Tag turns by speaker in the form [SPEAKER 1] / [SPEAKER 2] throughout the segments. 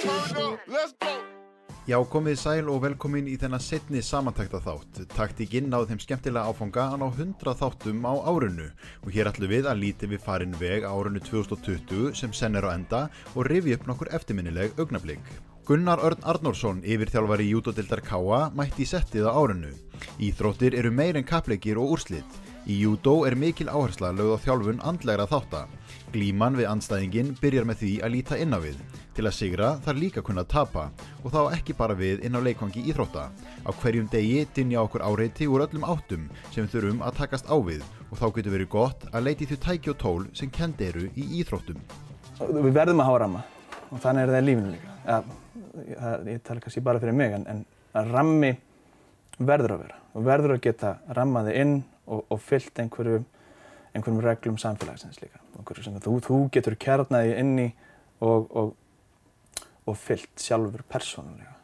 [SPEAKER 1] Já, komið sæl og velkomin í þennan seinni samantækta þátt. Taktíkinn náði þeim skemmtilega áfanga að ná 100 þáttum á árinu og hér ætlum við að líti við farin veg á árinu 2020 sem senn er á enda og rifja upp nokkur eftirminnileg augnablik. Gunnar Örn Arnórsson, yfirþjálfari júdódeildar KA, mætti í settið á árinu. Íþróttir eru meir en kappleikir og úrslit. Í júdó er mikil áhersla lögð á þjálfun andlegra þátta. Glíman við andstæðinginn byrjar með því að líta inn á við. Til að sigra þarf líka að kunna tapa og þá ekki bara við inn á leikvangi íþrótta. Á hverjum degi dynja okkur áreiti úr öllum áttum sem við þurfum að takast á við og þá getur verið gott að leita í þau tæki og tól sem kennd eru í íþróttum.
[SPEAKER 2] Við verðum að hafa ramma og þannig er það í lífinu líka. Ég tala kannski bara fyrir mig en rammi verður að vera. Þú verður að geta rammaði inn og fyllt einhverjum reglum samfélagsins líka. Sem þú getur kjarnaði inn í og fyllt sjálfur persónulega.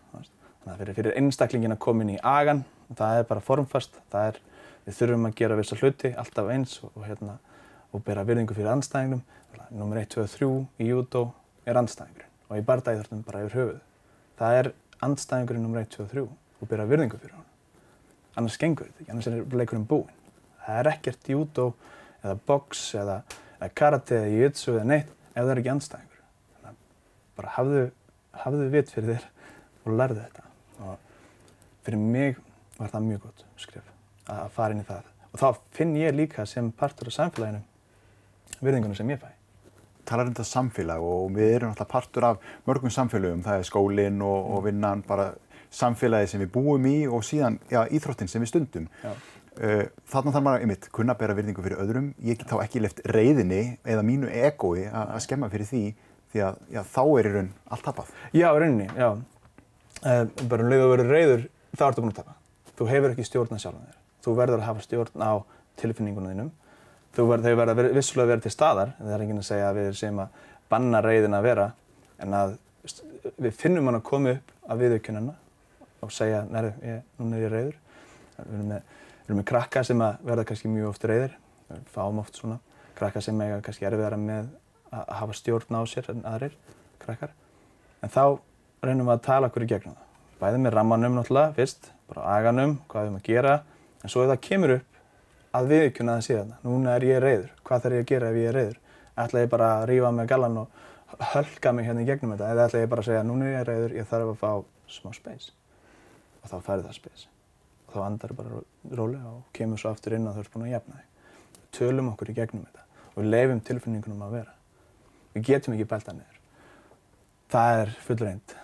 [SPEAKER 2] Þannig að fyrir einstaklingin að koma inn í agan, það er bara formfast, við þurfum að gera vissa hluti alltaf eins og bera virðingu fyrir andstæðingnum. Númer 1, 2 og 3 í júdó er andstæðingurinn og í bardaíþróttum bara yfir höfuð. Það er andstæðingurinn númer 1, 2 og 3 og bera virðingu fyrir honum. Annars gengur þetta ekki, annars er leikurinn búinn. Það er ekkert júdó eða box eða karate eða jiu-jitsu eða neitt ef það er ekki andstæðingur. Þannig að bara hafðu vit fyrir þér og lærðu þetta. Og fyrir mig var það mjög gott skref að fara inn í það. Og þá finn ég líka sem partur af samfélaginu virðinguna sem ég fæ.
[SPEAKER 1] Talar þetta samfélag og við erum alltaf partur af mörgum samfélögum. Það er skólinn og vinnan, bara samfélagið sem við búum í og síðan íþróttin sem við stundum. Þarna þarf maður einmitt kunna bera virðingu fyrir öðrum. Ég get þá ekki leyft reiðinni eða mínu egói að skemma fyrir því að þá er í raun allt tapað. Já, í rauninni, já. Bara leið að vera reiður, þá ertu búinn að tapa. Þú hefur ekki stjórn á sjálfum þér. Þú verður að hafa stjórn á tilfinningunum þínum. Þau verða vissulega að vera til staðar, en það er enginn að segja að við séum að banna reiðina að vera, en að við finnum hann að koma upp að viðurkenna hana og segja, núna er ég reiður. Við erum með krakka sem verða kannski mjög oft reiðir. Við fáum oft svona krakka sem eiga kannski erfiðara með að hafa stjórn á sér en aðrir krakkar. En þá reynum við að tala okkur í gegnum það. Bæði með rammanum náttúrulega fyrst, bara aganum, hvað við erum að gera. En svo ef það kemur upp að viðurkenna það síðan. Núna er ég reiður. Hvað þarf ég að gera ef ég er reiður? Ætla ég bara að rífa mig gallan og hölka mig hérna í gegnum þetta? Eða ætla ég bara að segja, núna er ég reiður, ég þarf að fá smá space. Og þá færðu það space. Og þá andar bara rólega og kemur svo aftur inn og þú ert búinn að jafna þig. Við tölum okkur í gegnum þetta og við leyfum tilfinningunum að vera. Við getum ekki bælt það niður. Það er fullreynt.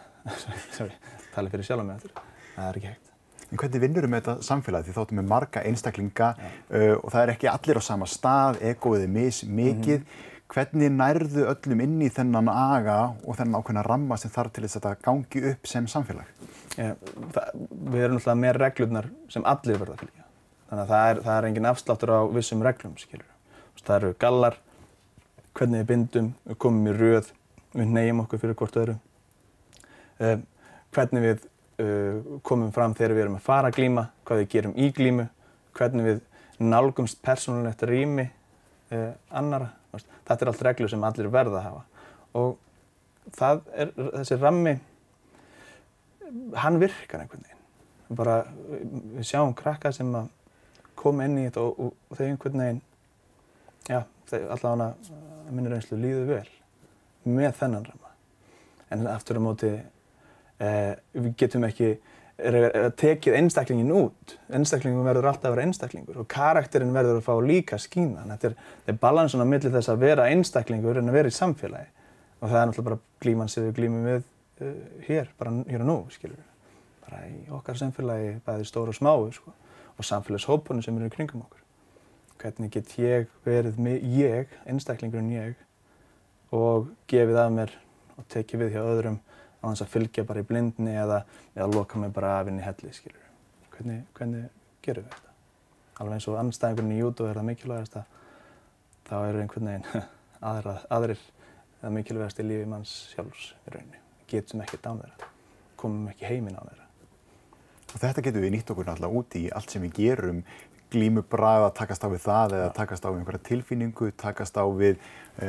[SPEAKER 1] Tala fyrir sjálf mig eftir. Það er ekki hægt. En hvernig vinnur með þetta samfélag? Því þáttum við marga einstaklinga og það er ekki allir á sama stað, egóið er mikið. Hvernig nærðu öllum inn í þennan aga og þennan ákveðna ramma sem þarf til þess að þetta gangi upp sem samfélag?
[SPEAKER 2] Við erum náttúrulega með reglurnar sem allir verða að fylgja. Þannig að það er engin afsláttur á vissum reglum, skilur. Það eru gallar, hvernig við bindum, við komum í röð, við hnegjum okkur fyrir hvort öðru. Hvernig við komum fram þegar við erum að fara að glíma, hvað við gerum í glímu, hvernig við nálgumst persónulegt rými annarra. Þetta er allt reglur sem allir verða að hafa. Og þessi rammi, hann virkar einhvern veginn. Við sjáum krakka sem að koma inn í þetta og þau einhvern veginn, allavega að minni reynslu líður vel með þennan ramma. En aftur á móti, við getum ekki tekið einstaklingin út. Einstaklingin verður alltaf að vera einstaklingur og karakterinn verður að fá líka skína. Þetta er balansun á milli þess að vera einstaklingur en að vera í samfélagi. Og það er náttúrulega bara glíman sem við glímum við hér og nú, skilur við. Bara í okkar samfélagi, bæði stóru og smáu, sko. Og samfélagshópunum sem eru í kringum okkur. Hvernig get ég verið einstaklingurinn ég, og gefið af mér og tekið við hjá öðrum á þess að fylgja bara í blindni eða loka mig bara af inn í helli, skilur við. Hvernig gerum við þetta? Alveg eins og andstæðingurinn í júdó er það mikilvægast þá eru einhvern veginn aðrir það mikilvægast í lífi manns sjálfs í rauninni. Við getum ekkert án þeirra, komum ekki heiminn án þeirra.
[SPEAKER 1] Og þetta getum við nýtt okkur náttúrulega út í allt sem við gerum, glímubragð, að takast á við það eða takast á við einhverja tilfinningu, takast á við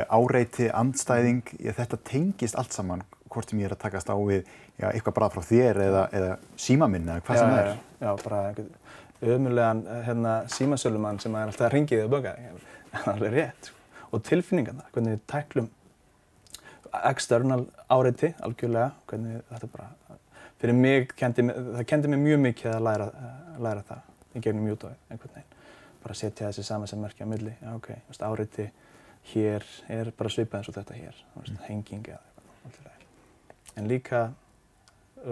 [SPEAKER 1] áreiti, andstæðing. Þetta tengist allt saman hvort sem ég að takast á við eitthvað bara frá þér eða síma minn eða hvað sem
[SPEAKER 2] Já, bara einhvern ömurlegan símasölumann sem alltaf að hringja í þig og bögga þig. Það er alveg rétt, sko. Og tilfinningarnar, hvernig við tæklum external áreiti, algjörlega, hvernig þetta bara, fyrir mig það kendi mig mjög mikið að læra það í gegnum júdóið, einhvern veginn. Bara setja þessi samansemmerki á milli, já ok, áreiti hér bara svipað eins og þetta hér, henging eða eitthvað. En líka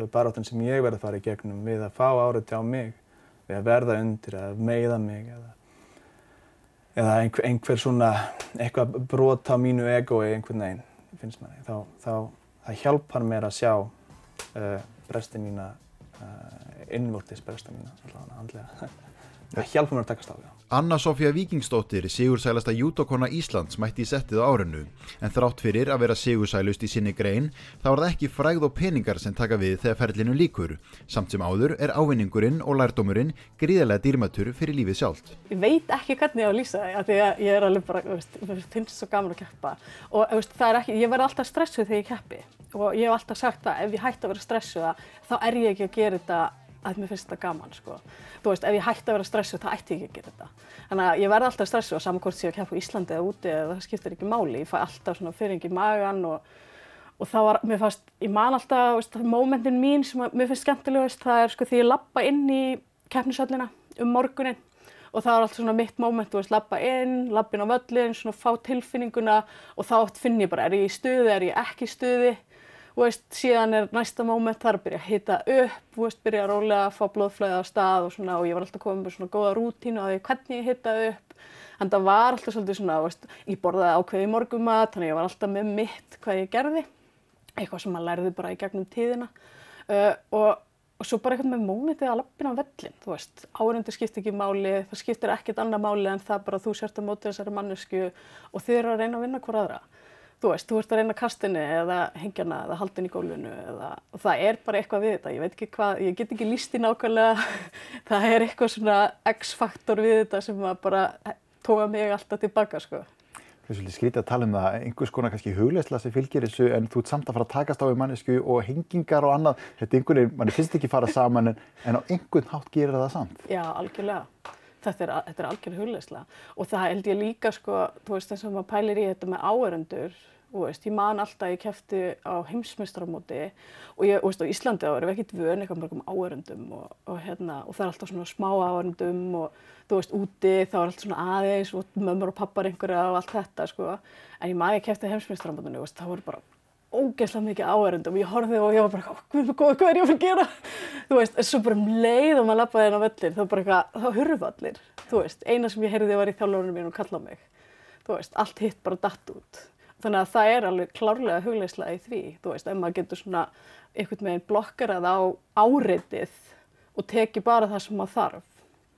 [SPEAKER 2] baráttan sem ég verð að fara í gegnum við að fá áreiti á mig, við að verða undir, að meiða mig eða einhver svona, eitthvað brot á mínu egói einhvern veginn, finnst manni. Það hjálpar mér að sjá bresti mína, innvortis bresti mína, allavega andlega. Það hjálpar mér að takast á því.
[SPEAKER 3] Anna Soffía Víkingsdóttir, sigursælasta júdókona Íslands, mætti í settið á árinu, en þrátt fyrir að vera sigursælust í sinni grein, þá er það ekki frægð og peningar sem taka við þegar ferlinu lýkur. Samt sem áður er ávinningurinn og lærdómurinn gríðarlega dýrmætur fyrir lífið sjálft.
[SPEAKER 4] Ég veit ekki hvernig ég á að lýsa það, því að ég alveg bara, mér finnst svo gaman að keppa. Og það er ekki, ég verð alltaf stressuð þegar ég keppi. Og ég hef alltaf sagt það, ef ég hætti að vera stressuð, þá er ég ekki að gera þetta að mér finnst þetta gaman, sko. Þú veist, ef ég hætti að vera stressuð, þá ætti ég ekki að gera þetta. Þannig að ég verð alltaf stressuð og saman hvort ég að keppa á Íslandi eða úti, það skiptir ekki máli. Ég fæ alltaf svona firring í magann og það var, mér fannst, ég man alltaf, veist, momentin mín sem mér finnst skemmtilegast, það er sko því ég labba inn í keppnishöllina morguninn og það var alltaf svona mitt moment, þú veist, labba inn á völlinn, svona fá tilfinninguna og þá oft finn ég bara, er ég í stuði, er ég ekki í stuði? Þú veist, síðan er næsta moment þar að byrja að hita upp, þú veist, byrja rólega að fá blóðflæði á stað og svona og ég var alltaf komin með svona góða rútínu á því hvernig ég hitaði upp. En það var alltaf svolítið svona, þú veist, ég borðaði ákveðið morgunmat, þannig ég var alltaf með mitt hvað ég gerði. Eitthvað sem maður lærði bara í gegnum tíðina. Og svo bara eitthvað með mómentið að labba inn á völlinn, þú veist, áhorfendur skiptir ekki máli, það skiptir ekkert annað máli en það bara þú sért á móti þessari manneskju og þið eru að reyna að vinna hvor aðra. Þú veist, þú ert að reyna kastinni eða hengja hana eða halda henni í gólfinu og það er bara eitthvað við þetta, ég veit ekki hvað, ég get ekki lýst í nákvæmlega, það er eitthvað svona X-faktor við þetta sem bara tóga mig alltaf tilbaka, sko.
[SPEAKER 1] Það er svolítið skrítið að tala um það, einhvers konar kannski hugleiðsla sem fylgir þessu en þú ert samt að fara að takast á við mannesku og hengingar og annað, þetta manni finnst ekki fara saman en á einhvern hátt gerir það samt.
[SPEAKER 4] Já, algjörlega. Þetta er algjör hugleiðsla og það held ég líka, sko, þú veist, eins og maður pælir í þetta með áhorfendur. Þú veist, ég man alltaf að ég keppti á heimsmeistaramóti og ég, þú veist, á Íslandi þá erum við ekkert vön eitthvað mörgum áhorfendum og það er alltaf svona smá áhorfendum og þú veist, úti þá er alltaf svona aðeins og mömmur og pappar einhverja og allt þetta, sko. En ég man ég keppti á heimsmeistaramótinu, þú veist, það voru bara ógeðslega mikið áhorfendum og ég horfði og ég var bara, hvað er ég að fara að gera? Þú veist, svo bara leið og maður labbaði inn á völlinn, þá hurfu allir, þú veist, eina sem ég heyrði var í þjálfararnir mínu og kallaði á mig, þú veist, allt hitt bara datt út. Þannig að það er alveg klárlega hugleiðsla í því, þú veist, ef maður getur svona einhvern veginn blokkarað á áreitið og teki bara það sem maður þarf,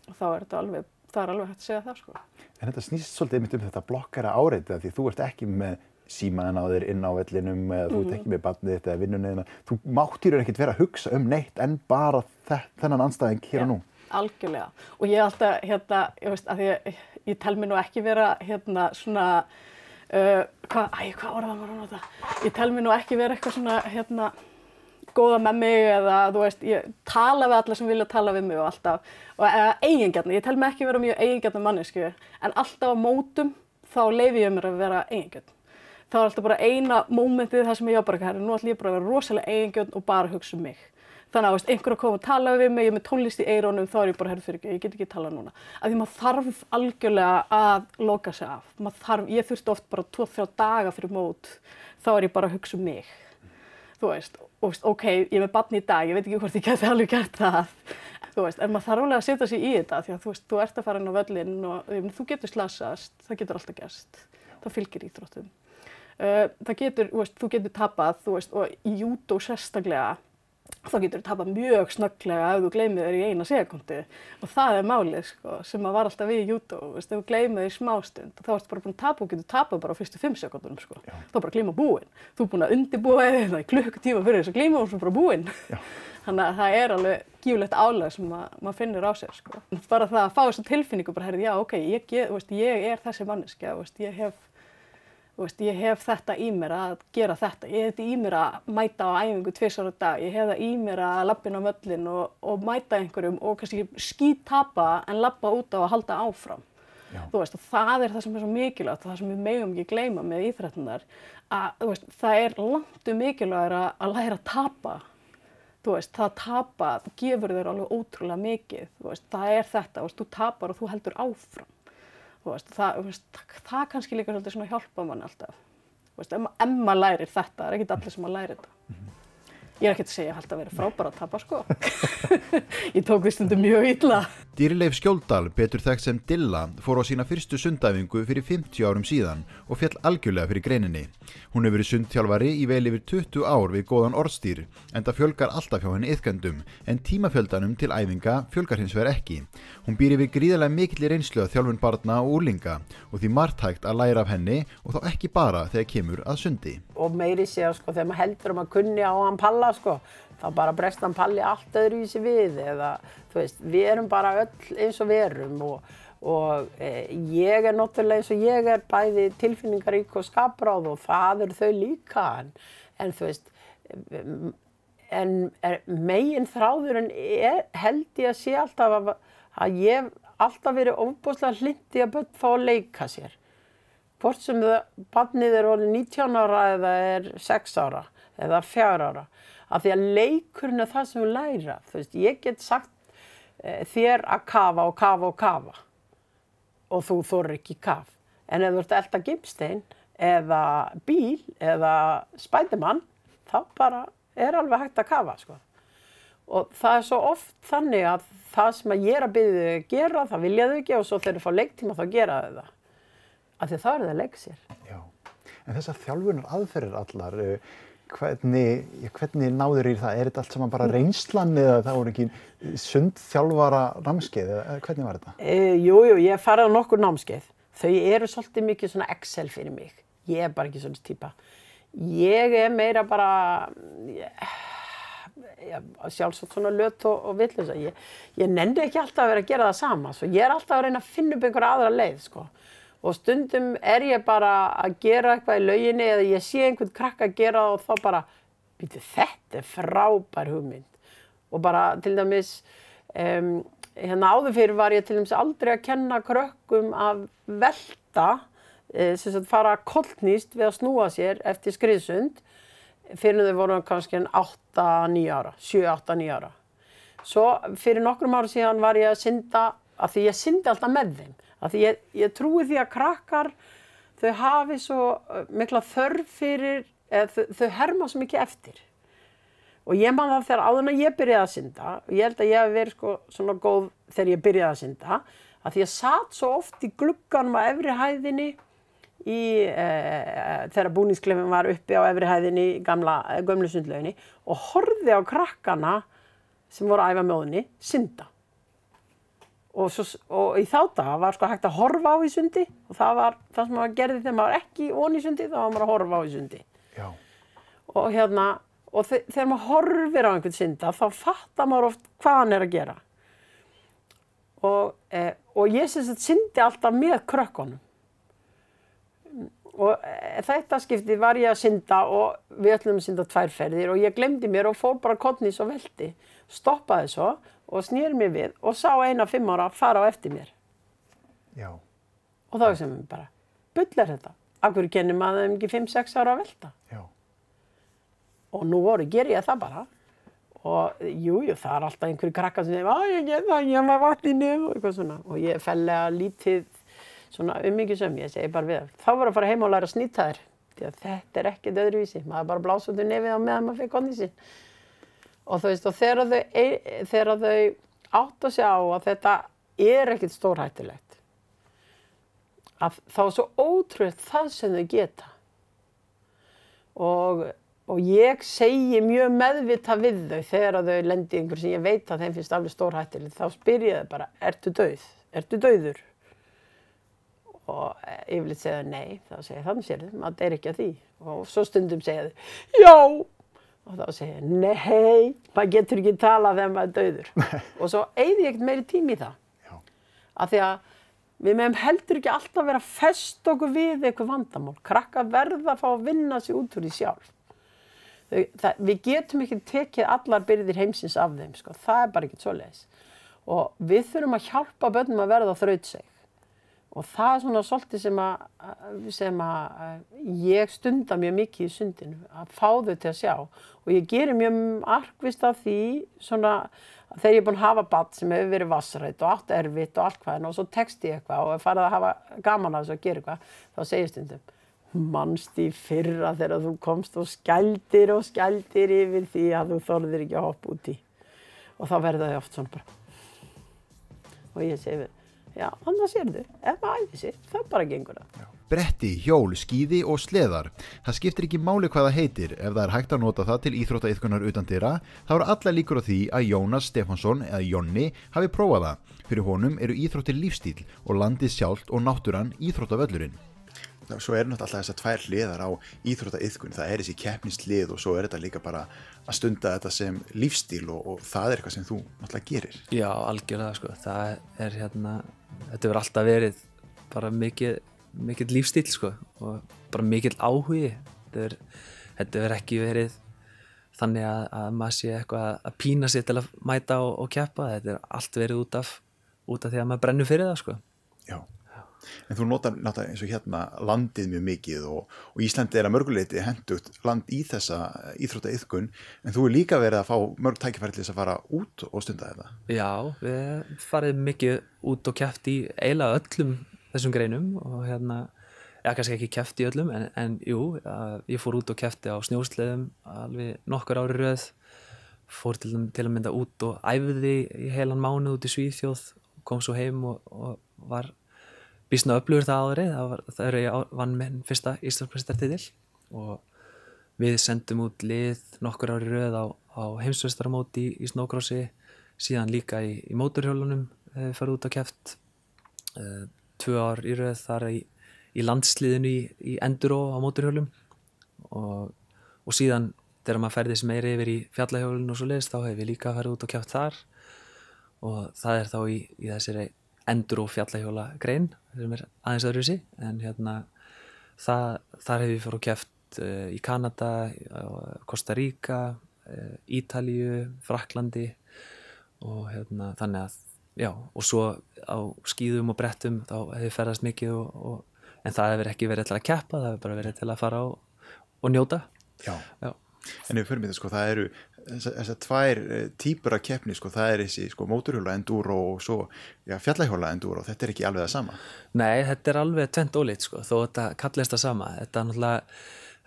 [SPEAKER 4] og þá er þetta alveg, það er alveg hægt að segja það, sko.
[SPEAKER 1] En þetta snýst svolítið einmitt um þetta blokkara áreitið, því þú ert ekki með símaðinn á þér inn á vellinum eða þú ert ekki með barnið þitt eða vinnunni þína. Þú mátt í raun ekkert vera að hugsa um neitt en bara þennan andstæðing hér og nú.
[SPEAKER 4] Algjörlega. Og ég alltaf, ég veist, að ég tel mig nú ekki vera, svona, hvað orðað maður að nota? Ég tel mig nú ekki vera eitthvað svona, góða með mig eða, þú veist, ég tala við alla sem vilja tala við mig og alltaf, og eigingjarna, ég tel mig ekki vera mjög eigingjarna mannesku, en alltaf á mótum þá leyfi ég mér að vera eigingjarn. Það var alltaf bara eina mómentið þar sem ég var bara, nú ætlum ég bara að vera rosalega eigingjarn og bara hugsa um mig. Þannig að, veist, einhver að koma að tala við mig, ég er með tónlist í eyrunum, þá er ég bara, ég get ekki talað núna. Af því maður þarf algjörlega að loka sig af. Ég þurfti oft bara 2-3 daga fyrir mót, þá er ég bara að hugsa um mig. Þú veist, og ok, ég er með barn í dag, ég veit ekki hvort ég geti alveg gert það. Þú veist, en maður þarf alveg að setja sig í þetta, því að þú ert að fara inn á völlinn og þú getur slasast, það getur alltaf gerst. Það fylgir íþróttum. Þú getur tapað, þú veist, og í júdó sérstaklega, þá getur þú tapað mjög snögglega ef þú gleymir þér í 1 sekúndu og það er málið, sko, sem var alltaf við í júdó, veist, ef þú gleymir þér í smástund þá ertu bara búin að tapa og getur tapað bara á fyrstu 5 sekúndunum, sko. Þá er bara glíma búin. Þú er búin að undirbúa þig í klukkutíma fyrir þess að glíma og svo bara búin. Þannig að það er alveg gífurlegt álag sem maður finnur á sér, sko. Bara það að fá þessa tilfinningu, bara, já, ok, ég er þessi manneskja, veist, ég hef ég hef þetta í mér að gera þetta, ég hef þetta í mér að mæta á æfingu 2 á dag, ég hef það í mér að labba inn á völlinn og mæta einhverjum og kannski skíttapa en labba út á að halda áfram. Og það það sem svo mikilvægt og það sem við megum ekki gleyma með íþróttirnar að það langt mikilvægara að læra að tapa. Það tapa gefur þér alveg ótrúlega mikið. Það þetta, þú tapar og þú heldur áfram. Það kannski líka svolítið svona hjálpa manni alltaf. Ef maður lærir þetta, það ekki allir sem að læra þetta. Ég ekki að segja að halda að vera frábær að tapa sko. Ég tók því stundum mjög illa.
[SPEAKER 3] Dýrileif Skjóldal, betur þekkt sem Dilla, fór á sína fyrstu sundæfingu fyrir 50 árum síðan og féll algjörlega fyrir greininni. Hún hefur verið sundþjálfari í vel yfir 20 ár við góðan orðstýr, enda fjölgar alltaf hjá henni iðkendum, en tímafjöldanum til æfinga fjölgar hins vegar ekki. Hún býr yfir gríðarlega mikilli reynslu af þjálfun barna og unglinga og því margt hægt að læra af henni og þá ekki bara þegar kemur að sundi.
[SPEAKER 5] Og meiri segja sko, þegar maður heldur að kunni á hann palla sko, þá bara bregst hann palli allt öðruvísi við eða við erum bara öll eins og við erum og ég náttúrulega eins og ég bæði tilfinningarík og skapráð og það þau líka en megin þráðurinn held ég að sé alltaf að ég alltaf verið ofboðslega hlynnt í að börn fá að leika sér. Hvort sem barnið orðið 19 ára eða 6 ára eða 4 ára. Af því að leikurinn það sem við læra. Ég get sagt þér að kafa og kafa og kafa og þú þorir ekki kaf. En ef þú ert að elta gimstein eða bíl eða Spiderman, þá bara alveg hægt að kafa sko. Og það svo oft þannig að það sem ég að biðja þau að gera, það vilja þau ekki og svo þegar þau fá leiktíma þá gera þau það. Af því það þau að leika sér.
[SPEAKER 1] Já, en þessar þjálfunar aðferðir allar, hvernig náður í það? Þetta allt saman bara reynslan eða það voru ekki sundþjálfara námskeið eða hvernig var þetta?
[SPEAKER 5] Jú, ég farið á nokkur námskeið. Þau svolítið mikið svona Excel fyrir mig. Ég bara ekki svona típa. Ég meira bara sjálfsagt svona löt og vitlausa. Ég nenni ekki alltaf að vera að gera það sama. Svo ég alltaf að reyna að finna upp einhverja aðra leið sko. Og stundum ég bara að gera eitthvað í lauginni eða ég sé einhvern krakka að gera það og þá bara, þetta frábær hugmynd. Og bara til dæmis, áður fyrir var ég til dæmis aldrei að kenna krökkum að velta, fara kollhnýst við að snúa sér eftir skriðsund, fyrir þau voru kannski 8-9 ára, 7-8-9 ára. Svo fyrir nokkrum ára síðan var ég að synda, af því ég syndi alltaf með þeim. Af því ég trúi því að krakkar, þau hafi svo mikla þörf fyrir, þau herma svo mikið eftir. Og ég man það þegar áður en ég byrjaði að synda, og ég held að ég hef verið sko svona góð þegar ég byrjaði að synda, að því ég sat svo oft í glugganum á efri hæðinni, þegar búningsklefinn var uppi á efri hæðinni í gömlu sundlauginni, og horfði á krakkana sem voru að æfa með henni, synda. Og í þá daga var sko hægt að horfa á í sundi og það var það sem maður gerði þegar maður var ekki ofan í sundi, þá var maður að horfa á í sundi. Já. Og þegar maður horfir á einhvern synda, þá fattar maður oft hvað hann að gera. Og ég syndi alltaf með krökkunum. Og þetta skipti var ég að synda og við ætlum að synda 2 ferðir og ég glemdi mér og fór bara kollhnís og velti. Stoppaði svo og sneri mér við og sá eina 5 ára fara á eftir mér. Já. Og þá sem ég bara, bull þetta? Af hverju kennir maður þeim ekki 5-6 ára að velta? Já. Og nú ger ég það bara. Og jú, það alltaf einhverju krakkar sem ég var vatn í nefn og eitthvað svona. Og ég fellega lítið svona umhyggjusöm, ég segi bara við það. Þá var að fara heim og læra að snýta þér. Því að þetta ekkert öðruvísi. Maður bara blása út í nefið á meðan maður fyrir konni sín. Og þegar þau átta sig á að þetta ekkert stórhættulegt, þá svo ótrúlegt það sem þau geta. Og ég segi mjög meðvitað við þau þegar þau lendi í einhverju sem ég veit að þeim finnst alveg stórhættulegt. Þá spyr ég þau bara, ertu dauð? Ertu dauður? Og yfirleitt segja þau nei, þá segja ég þannig sér þau, það ekki að því. Og svo stundum segja þau, já! Og þá segja ég, nei, maður getur ekki talað þegar maður dauður. Og svo eyði ég ekkert meiri tími í það. Já. Af því að við meðum heldur ekki alltaf vera að festa okkur við eitthvað vandamál. Krakkar verða að fá að vinna sig út úr því sjálf. Við getum ekki tekið allar byrðir heimsins af þeim, sko. Það bara ekki svoleiðis. Og við þurfum að hjálpa börnum að verða á þrautseig. Og það svona svolítið sem ég stunda mjög mikið í sundinu, að fá þau til að sjá. Og ég geri mjög markvisst af því svona þegar ég er búin að hafa barn sem hefur verið vatnsrætt og átt erfitt og allt hvað, og svo tekst ég eitthvað og er farið að hafa gaman af þessu að gera eitthvað, þá segir ég stundum, manst í fyrra þegar þú komst og skældir yfir því að þú þorðir ekki að hoppa út í. Og þá verða þau oft svona bara. Og ég segi við, já, annars sérðu, ef maður æfir sig, það bara gengur það.
[SPEAKER 3] Bretti, hjól, skíði og sleðar. Það skiptir ekki máli hvað það heitir. Ef það hægt að nota það til íþróttaiðkunar utandyra, þá eru allar líkur á því að Jónas Stefánsson eða Jonni hafi prófað það. Fyrir honum eru íþróttir lífstíl og landið sjálft og náttúran íþróttavöllurinn.
[SPEAKER 1] Svo er náttúrulega þessar tvær hliðar á íþróttaiðkun. Það þessi keppnislið og svo þetta líka bara að stunda þetta sem lífstíl og það eitthvað sem þú náttúrulega gerir.
[SPEAKER 6] Já, algjörlega, sko. Það þetta hefur alltaf verið bara mikill lífstíl, sko, og bara mikill áhugi. Þetta hefur ekki verið þannig að maður sé eitthvað að pína sig til að mæta og keppa. Þetta er allt verið út af því að maður brennur fyrir það, sko.
[SPEAKER 1] Já. En þú notar eins og hérna landið mjög mikið og Íslandi er að mörguleiti hentugt land í þessa íþróttaiðkun, en þú er líka verið að fá mörg tækifæri til þess að fara út og stunda þetta. Já,
[SPEAKER 6] við farið mikið út og keppt í eiginlega öllum þessum greinum og kannski ekki keppt í öllum, en jú, ég fór út og keppti á snjósleðum alveg nokkur ári röð, fór til að mynda út og æfði í heilan mánuð út í Svíþjóð, kom svo heim og var býsna öflugur það árið. Það ég vann minn fyrsta Íslandsmeistaratitil og við sendum út lið nokkur ári röð á heimsmeistaramóti í snowcrossi, síðan líka í mótorhjólunum við farið út og keppt 2 ár í röð þar í landsliðinu í enduro á mótorhjólum og síðan þegar maður ferðist meiri yfir í fjallahjólun og svo leiðist, þá hefur við líka farið út og keppt þar og það þá í þessari enduro fjallahjóla grein sem aðeins öðruvísi, en þar hefur við farið og keppt í Kanada, Costa Rica, Ítalíu, Frakklandi og þannig að já, og svo á skíðum og brettum þá hefur við ferðast mikið en það hefur ekki verið til að keppa, það hefur bara verið til að fara og njóta.
[SPEAKER 1] Já. En ef við förum í þetta, sko, það eru þessar tvær típur af keppni, sko, það þessi mótorhjóla enduro og svo fjallahjóla enduro, þetta ekki alveg það sama?
[SPEAKER 6] Nei, þetta alveg tvennt ólíkt, sko, þó þetta kallist það sama.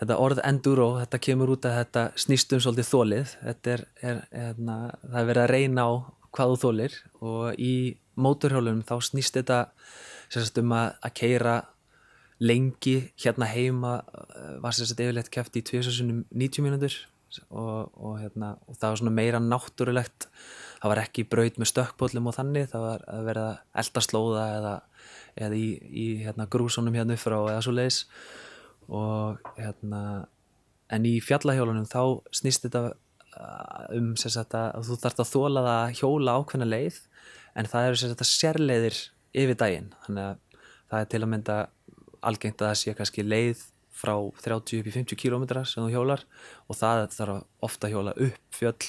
[SPEAKER 6] Þetta orð enduro, þetta kemur út að þetta snýst svolítið þolið. Það verið að reyna á hvað þú þolir og í mótorhjólunum þá snýst þetta að keyra lengi. Hérna heima var yfirleitt keppt í 2 sinnum 90 mínútur og það var svona meira náttúrulegt. Það var ekki braut með stökkpóllum og þannig, það var að vera að elda slóða eða í grúsunum upp frá eða svoleiðis en í fjallahjólunum þá snýst þetta að þú þarft að þola það að hjóla ákveðna leið, en það eru sérleiðir yfir daginn, þannig að það til að mynda algengt að það sé kannski leið frá 30 upp í 50 kilometra sem þú hjólar og það þarf ofta að hjóla upp fjöll,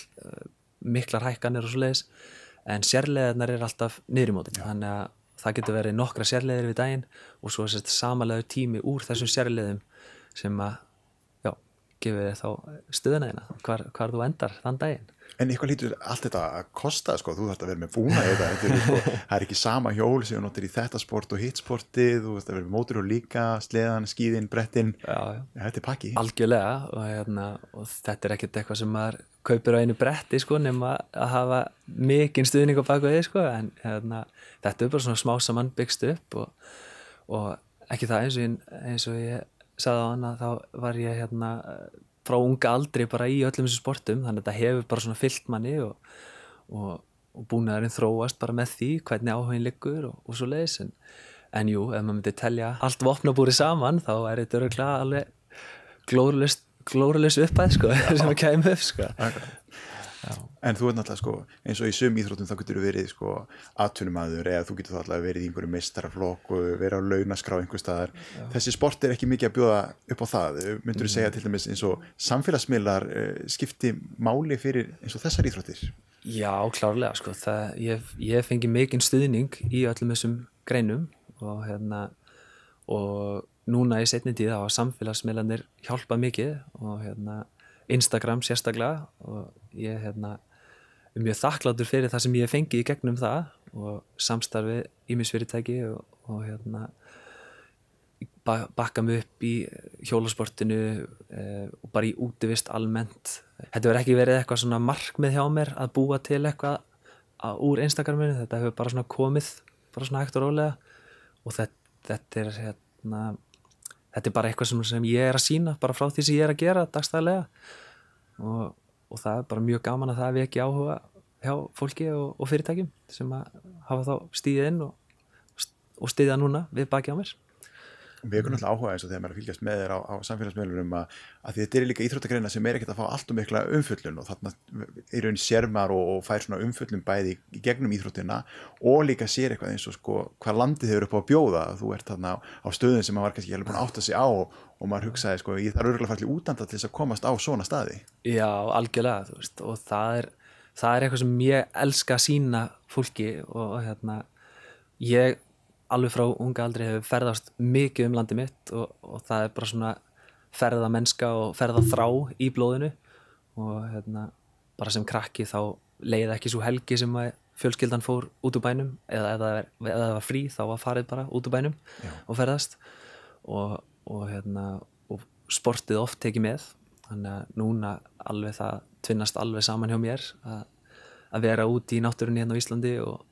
[SPEAKER 6] miklar hækkanir og svoleiðis, en sérleiðirnar alltaf niður í mótinu, þannig að það getur verið nokkra sérleiðir við daginn og svo samanlegur tími úr þessum sérleiðum sem að gefur þér þá stöðuna þína, hvar þú endar þann daginn.
[SPEAKER 1] En eitthvað lítur allt þetta að kosta, sko, þú þarft að vera með búna það er ekki sama hjól sem þú notar í þetta sport og hitt sportið, þú þarft að vera með mótorhjól líka, sleðan, skíðin, brettin, þetta pakki.
[SPEAKER 6] Algjörlega og þetta ekkert eitthvað sem maður kaupir á einu bretti, sko, nema að hafa mikinn stuðning á baku því, sko, en þetta bara svona smá saman byggst upp og ekki það eins og ég sagði á hana, þá var ég frá unga aldri bara í öllum þessum sportum, þannig að þetta hefur bara svona fyllt manni og búnaðurinn þróast bara með því hvernig áhuginn liggur og svo leiðis, en jú, ef maður myndi telja allt vopnabúrið saman, þá þetta örugglega alveg glórulaus upphæð, sko, sem að kæmi upp, sko.
[SPEAKER 1] En þú náttúrulega sko, eins og í sum íþróttum þá getur þú verið sko atvinnumaður eða þú getur þá alltaf verið í einhverju meistaraflokk og verið á launaskrá einhvers staðar. Þessi sport ekki mikið að bjóða upp á það. Myndirðu segja til dæmis eins og samfélagsmiðlar skipti máli fyrir eins og þessar íþróttir?
[SPEAKER 6] Já, klárlega sko. Ég fengi mikinn stuðning í öllum þessum greinum og núna í seinni tíð hafa samfélagsmiðlarnir hjálpað mikið og Instagram sérstaklega og ég mjög þakklátur fyrir það sem ég fengið í gegnum það og samstarfi ýmis fyrirtæki og bakka mig upp í hjólasportinu og bara í útivist almennt. Þetta hefur ekki verið eitthvað svona markmið hjá mér að búa til eitthvað úr Instagraminu, þetta hefur bara svona komið bara svona hægt og rólega og þetta er bara eitthvað sem ég að sýna bara frá því sem ég að gera dagstæðlega og það bara mjög gaman að það veki áhuga hjá fólki og fyrirtækjum sem að hafa þá stíðið inn og stiðja núna við baki á mér.
[SPEAKER 1] Við erum náttúrulega áhuga eins og þegar maður fylgjast með þér á samfélagsmiðlunum að þetta líka íþróttagreina sem ekkert að fá allt mikla umfjöllun og þarna í raun sér maður og fær svona umfjöllun bæði í gegnum íþróttina og líka sér eitthvað eins og sko hvað landið hefur upp á að bjóða. Þú ert þarna á stöðum sem maður var kannski ekki búin að átta sig á og maður hugsaði sko ég þarf örugglega að fara til útlanda til þess að komast á svona staði.
[SPEAKER 6] Já, algjörlega, þú veist, og það er eitthvað sem ég elska að sýna fólki og ég alveg frá unga aldri hefur ferðast mikið landið mitt og það er bara svona ferðamennska og ferðaþrá í blóðinu og bara sem krakki þá leið ekki svo helgi sem að fjölskyldan fór út úr bænum eða ef það var frí þá var farið bara út úr bænum og ferðast og sportið oft tekið með þannig að núna alveg það tvinnast alveg saman hjá mér að vera út í náttúrunni á Íslandi og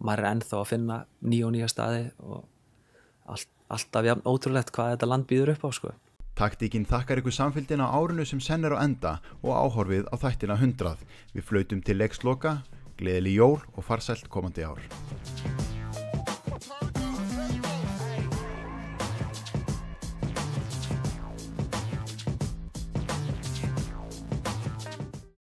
[SPEAKER 6] maður ennþá að finna nýja staði og alltaf jafn ótrúlegt hvað þetta land býður upp á sko.
[SPEAKER 3] Taktíkin þakkar ykkur samfylgdina á árinu sem senn er á enda og áhorfið á þættina 100. Við flautum til leiksloka, gleðileg jól og farsælt komandi ár.